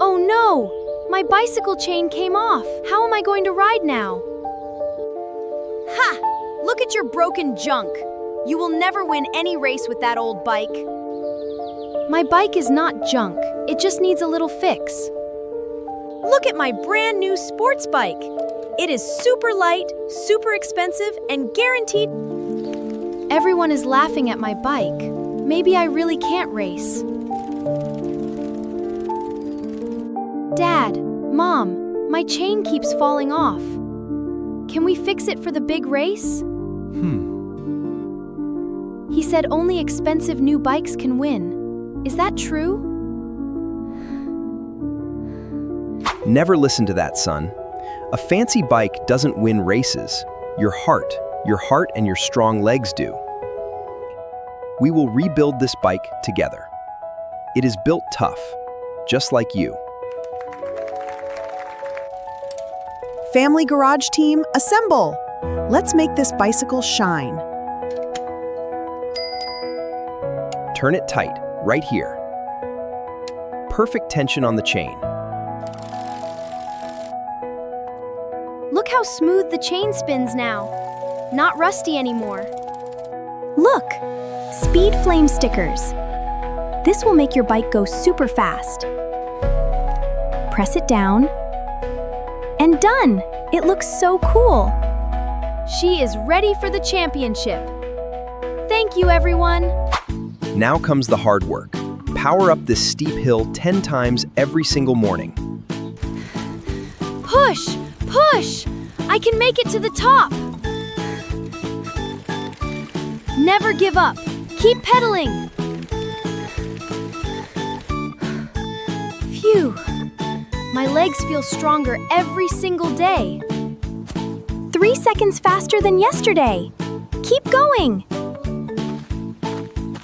Oh no! My bicycle chain came off. How am I going to ride now? Ha! Look at your broken junk. You will never win any race with that old bike. My bike is not junk. It just needs a little fix. Look at my brand new sports bike. It is super light, super expensive, and guaranteed. Everyone is laughing at my bike. Maybe I really can't race. Dad, Mom, my chain keeps falling off. Can we fix it for the big race? He said only expensive new bikes can win. Is that true? Never listen to that, son. A fancy bike doesn't win races. Your heart and your strong legs do. We will rebuild this bike together. It is built tough, just like you. Family Garage Team, assemble! Let's make this bicycle shine. Turn it tight, right here. Perfect tension on the chain. Look how smooth the chain spins now. Not rusty anymore. Look! Speed flame stickers. This will make your bike go super fast. Press it down. And done! It looks so cool. She is ready for the championship. Thank you, everyone. Now comes the hard work. Power up this steep hill 10 times every single morning. Push! Push! I can make it to the top! Never give up. Keep pedaling. Phew. My legs feel stronger every single day. 3 seconds faster than yesterday. Keep going.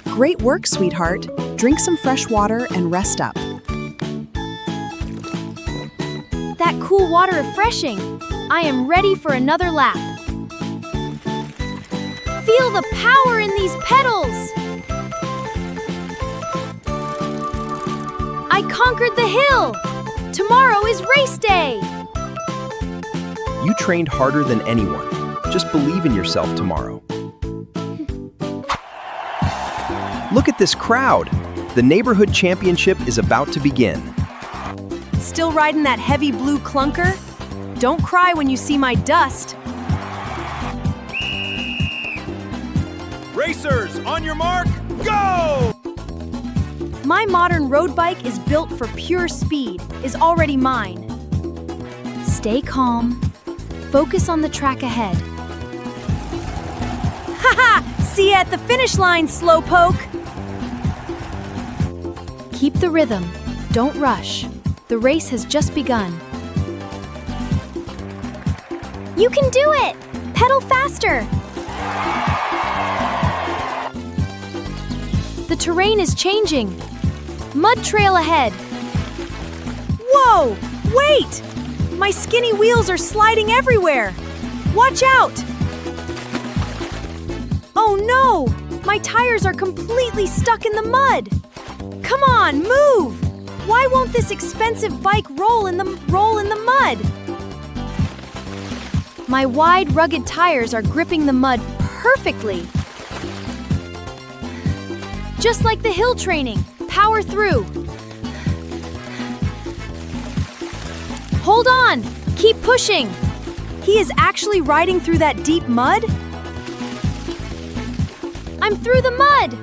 Great work, sweetheart. Drink some fresh water and rest up. That cool water refreshing. I am ready for another lap. Feel the power in these pedals. I conquered the hill. Tomorrow is race day. You trained harder than anyone. Just believe in yourself tomorrow. Look at this crowd. The neighborhood championship is about to begin. Still riding that heavy blue clunker? Don't cry when you see my dust. Racers, on your mark, go! My modern road bike is built for pure speed, is already mine. Stay calm. Focus on the track ahead. Haha! See you at the finish line, slowpoke! Keep the rhythm. Don't rush. The race has just begun. You can do it! Pedal faster! The terrain is changing. Mud trail ahead. Whoa! Wait! My skinny wheels are sliding everywhere. Watch out! Oh no! My tires are completely stuck in the mud. Come on, move! Why won't this expensive bike roll in the mud? My wide, rugged tires are gripping the mud perfectly. Just like the hill training, power through. Hold on, keep pushing. He is actually riding through that deep mud? I'm through the mud.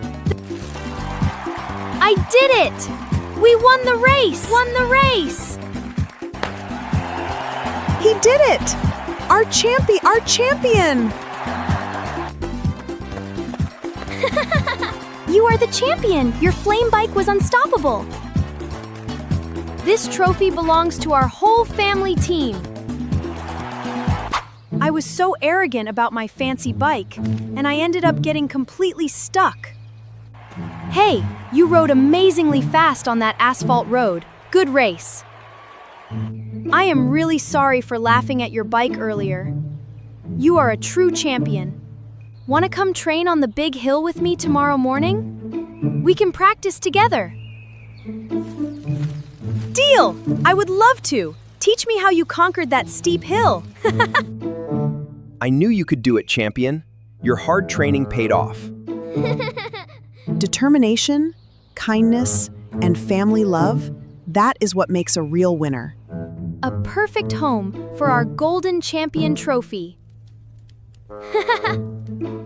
I did it! We won the race! Won the race! He did it! Our champion! You are the champion! Your flame bike was unstoppable! This trophy belongs to our whole family team. I was so arrogant about my fancy bike, and I ended up getting completely stuck. Hey, you rode amazingly fast on that asphalt road. Good race. I am really sorry for laughing at your bike earlier. You are a true champion. Want to come train on the big hill with me tomorrow morning? We can practice together. Dia! Deal! I would love to. Teach me how you conquered that steep hill. I knew you could do it, champion. Your hard training paid off. Determination, kindness, and family love, that is what makes a real winner. A perfect home for our Golden Champion trophy.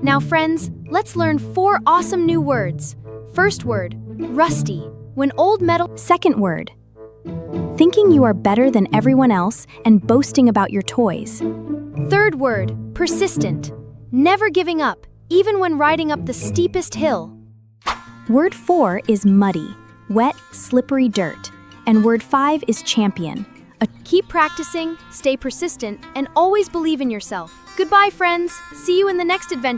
Now, friends, let's learn 4 awesome new words. First word, rusty. When old metal. Second word, thinking you are better than everyone else and boasting about your toys. Third word, persistent. Never giving up, even when riding up the steepest hill. Word 4 is muddy, wet, slippery dirt. And word 5 is champion. Keep practicing, stay persistent, and always believe in yourself. Goodbye, friends. See you in the next adventure.